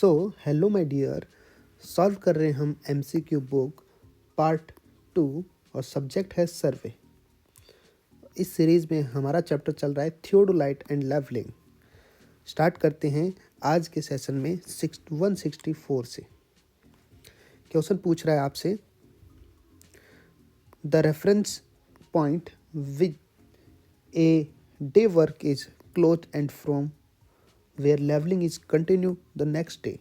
Hello my dear, solve कर रहे हैं हम MCQ बुक पार्ट 2 और सब्जेक्ट है सर्वे। इस सीरीज़ में हमारा चैप्टर चल रहा है थियोडोलाइट एंड लेवलिंग। स्टार्ट करते हैं आज के सेशन में 164 से। क्वेश्चन पूछ रहा है आपसे, the reference point with a day work is close and from where levelling is continue the next day.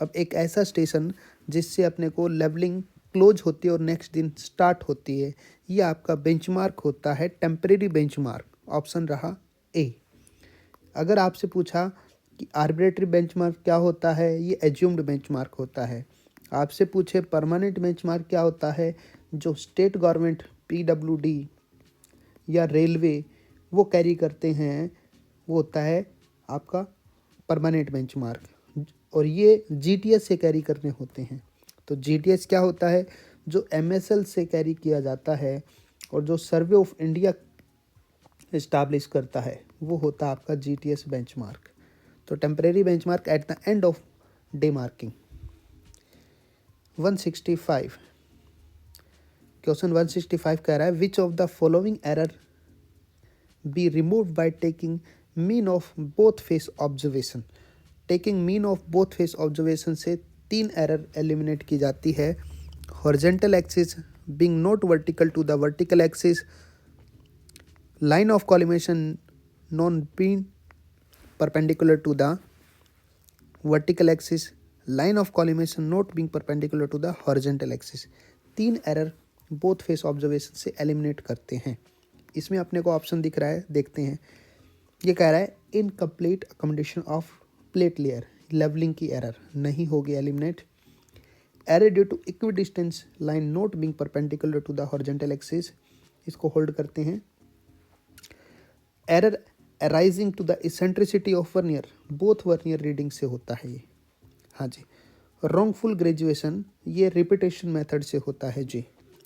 अब एक ऐसा स्टेशन जिससे अपने को लेवलिंग क्लोज होती है और नेक्स्ट दिन स्टार्ट होती है, ये आपका बेंचमार्क होता है, टेम्परेरी बेंचमार्क। ऑप्शन रहा ए। अगर आपसे पूछा कि आर्बिट्रेटरी बेंचमार्क क्या होता है, ये एज्यूम्ड बेंचमार्क होता है। आपसे पूछे परमानेंट बेंचमार्क क्या होता है, जो स्टेट गवर्नमेंट PWD या रेलवे वो कैरी करते हैं, वो होता है आपका परमानेंट बेंचमार्क, और ये GTS से कैरी करने होते हैं। तो GTS क्या होता है, जो MSL से कैरी किया जाता है और जो सर्वे ऑफ इंडिया इस्टाब्लिश करता है, वो होता है आपका GTS बेंचमार्क। तो temporary benchmark at the end of day marking. 165 question 165 कह रहा है, which of the following error be removed by taking mean of both face observation. Taking mean of both face observation से 3 error eliminate की जाती है। Horizontal axis being not vertical to the vertical axis, line of collimation non being perpendicular to the vertical axis, line of collimation not being perpendicular to the horizontal axis. 3 error both face observation से eliminate करते हैं। इसमें अपने को option दिख रहा है, देखते हैं। ये कह रहा है incomplete accommodation of plate layer, levelling की एरर नहीं होगी eliminate. Error due to equidistance line not being perpendicular to the horizontal axis, इसको होल्ड करते हैं। Error arising to the eccentricity of vernier, both vernier reading से होता है ये, हाँ जी। रॉन्गफुल ग्रेजुएशन, ये रिपीटेशन मेथड से होता है जी।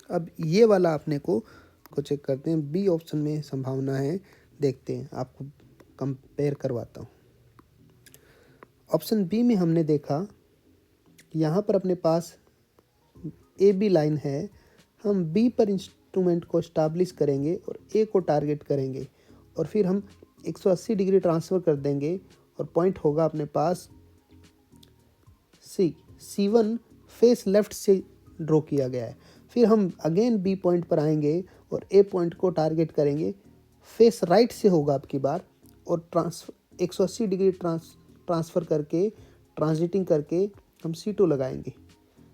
अब ये वाला अपने को चेक करते हैं। बी ऑप्शन में संभावना है, देखते हैं, आपको कंपेयर करवाता हूँ। ऑप्शन बी में हमने देखा, यहाँ पर अपने पास AB लाइन है, हम B पर इंस्ट्रूमेंट को स्टैब्लिश करेंगे और A को टारगेट करेंगे, और फिर हम 180 डिग्री ट्रांसफ़र कर देंगे और पॉइंट होगा अपने पास C1 फेस लेफ्ट से ड्रॉ किया गया है। फिर हम अगेन B पॉइंट पर आएंगे और A पॉइंट को टारगेट करेंगे, फेस राइट से होगा आपकी बार, और 180 डिग्री ट्रांसफ़र करके, ट्रांजिटिंग करके हम C2 लगाएंगे।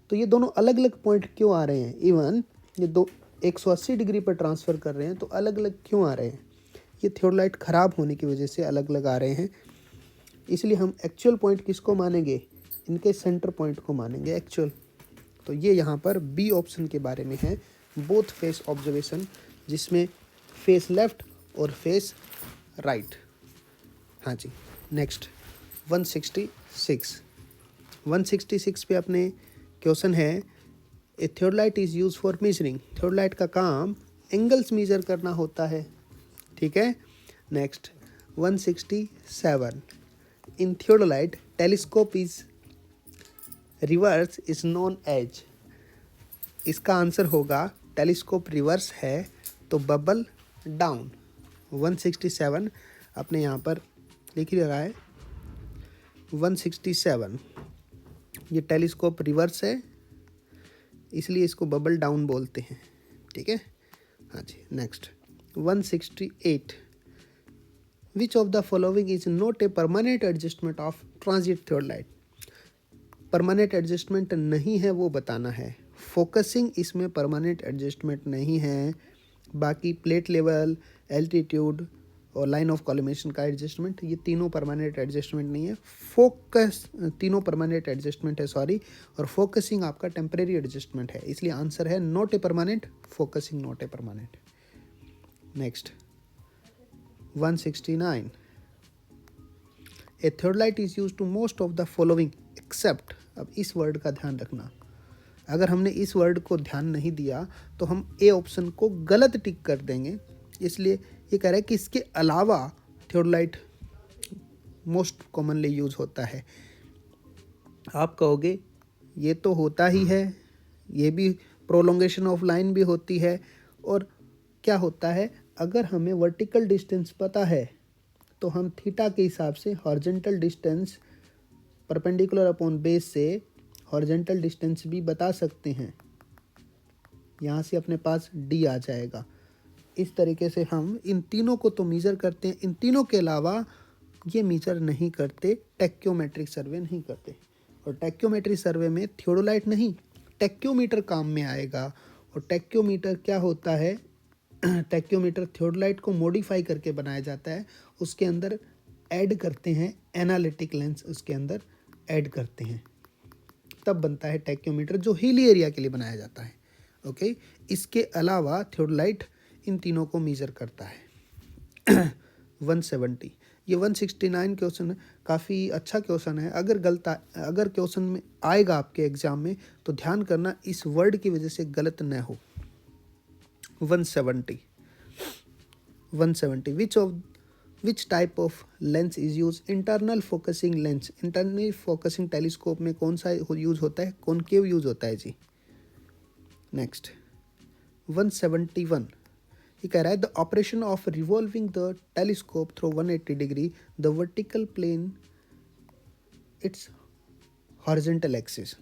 तो ये दोनों अलग अलग पॉइंट क्यों आ रहे हैं? इवन ये दो 180 डिग्री पर ट्रांसफ़र कर रहे हैं, तो अलग अलग क्यों आ रहे हैं? ये थियोडोलाइट ख़राब होने की वजह से अलग अलग आ रहे हैं। इसलिए हम एक्चुअल पॉइंट किसको मानेंगे? इनके सेंटर पॉइंट को मानेंगे एक्चुअल। तो ये यहाँ पर बी ऑप्शन के बारे में है, बोथ फेस ऑब्जर्वेशन, जिसमें फेस लेफ्ट और फेस राइट। हाँ जी। नेक्स्ट 166 पे अपने क्वेश्चन है, a theodolite is use for measuring. Theodolite का काम एंगल्स मेजर करना होता है, ठीक है। Next 167, in theodolite telescope is reverse is known as. इसका आंसर होगा टेलीस्कोप रिवर्स है तो बबल डाउन। 167 अपने यहाँ पर लिख रहा है 167, ये टेलीस्कोप रिवर्स है, इसलिए इसको बबल डाउन बोलते हैं, ठीक है। हाँ जी। Next 168, which of the following is not a permanent adjustment of transit theodolite. Permanent adjustment नहीं है वो बताना है। फोकसिंग इसमें परमानेंट एडजस्टमेंट नहीं है, बाकी प्लेट लेवल, एल्टीट्यूड और लाइन ऑफ कॉलिमेशन का एडजस्टमेंट, ये तीनों परमानेंट एडजस्टमेंट नहीं है। फोकस तीनों परमानेंट एडजस्टमेंट है, सॉरी, और फोकसिंग आपका टेम्परेरी एडजस्टमेंट है, इसलिए आंसर है not a permanent, focusing not a permanent. Next 169, a theodolite is use to most of the following except. अब इस वर्ड का ध्यान रखना, अगर हमने इस वर्ड को ध्यान नहीं दिया तो हम ए ऑप्शन को गलत टिक कर देंगे, इसलिए ये कह रहा है कि इसके अलावा थियोडोलाइट मोस्ट कॉमनली यूज होता है। आप कहोगे ये तो होता ही है, ये भी प्रोलोंगेशन ऑफ लाइन भी होती है। और क्या होता है, अगर हमें वर्टिकल डिस्टेंस पता है तो हम थीटा के हिसाब से horizontal distance perpendicular upon base से हॉरिजॉन्टल डिस्टेंस भी बता सकते हैं। यहाँ से अपने पास डी आ जाएगा। इस तरीके से हम इन तीनों को तो मेजर करते हैं, इन तीनों के अलावा ये मेजर नहीं करते, टेक्योमेट्रिक सर्वे नहीं करते। और टेक्योमेट्रिक सर्वे में थियोडोलाइट नहीं, टेक्योमीटर काम में आएगा। और टेक्योमीटर क्या होता है, टेक्योमीटर थियोडोलाइट को मॉडिफाई करके बनाया जाता है, उसके अंदर ऐड करते हैं एनालिटिक लेंस, उसके अंदर ऐड करते हैं, तब बनता है टेक्योमीटर, जो हिली एरिया के लिए बनाया जाता है। ओके, इसके अलावा थियोडोलाइट इन तीनों को मेजर करता है। 170, ये 169 क्वेश्चन काफ़ी अच्छा क्वेश्चन है। अगर क्वेश्चन में आएगा आपके एग्जाम में तो ध्यान करना इस वर्ड की वजह से गलत न हो। 170 which type of lens is use, internal focusing lens, internal focusing telescope में कौन सा यूज होता है, कॉनकेव यूज होता है जी। नेक्स्ट 171, ये कह रहा है the operation of revolving the telescope through 180 degree the vertical plane its horizontal axis.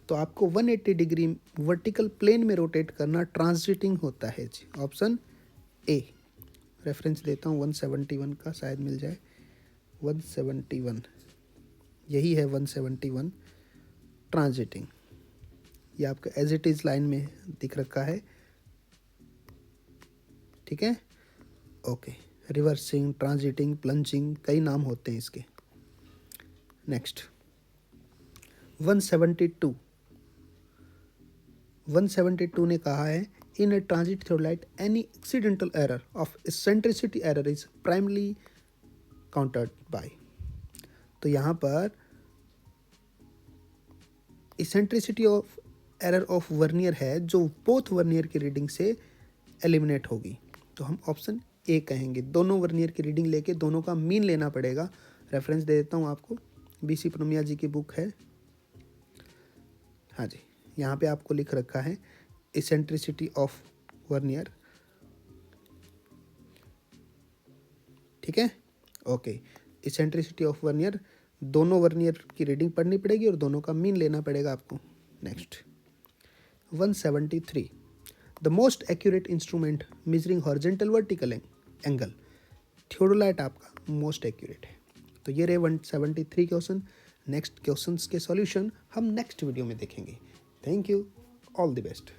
तो आपको 180 डिग्री वर्टिकल प्लेन में रोटेट करना ट्रांजिटिंग होता है जी, ऑप्शन ए। रेफरेंस देता हूँ 171 का, शायद मिल जाए। 171 यही है, 171 ट्रांजिटिंग। ये आपका एज इट इज़ लाइन में दिख रखा है, ठीक है। ओके, रिवर्सिंग, ट्रांजिटिंग, प्लंजिंग, कई नाम होते हैं इसके। नेक्स्ट 172 ने कहा है in a transit theodolite any accidental error of eccentricity error is primarily countered by. तो यहाँ पर eccentricity of error of vernier है जो बोथ वर्नियर की रीडिंग से एलिमिनेट होगी, तो हम ऑप्शन ए कहेंगे। दोनों वर्नियर की रीडिंग लेके दोनों का मीन लेना पड़ेगा। रेफरेंस दे देता हूँ आपको, बीसी पुनमिया जी की बुक है, हाँ जी, यहाँ पे आपको लिख रखा है इसेंट्रिसिटी ऑफ वर्नियर, ठीक है। ओके, इसेंट्रिसिटी ऑफ वर्नियर, दोनों वर्नियर की रीडिंग पढ़नी पड़ेगी और दोनों का मीन लेना पड़ेगा आपको। Next 173, the most accurate instrument measuring horizontal vertical angle, theodolite आपका मोस्ट एक्यूरेट है। तो ये रहे 173 क्वेश्चन। नेक्स्ट क्वेश्चंस के सॉल्यूशन हम नेक्स्ट वीडियो में देखेंगे। Thank you, all the best.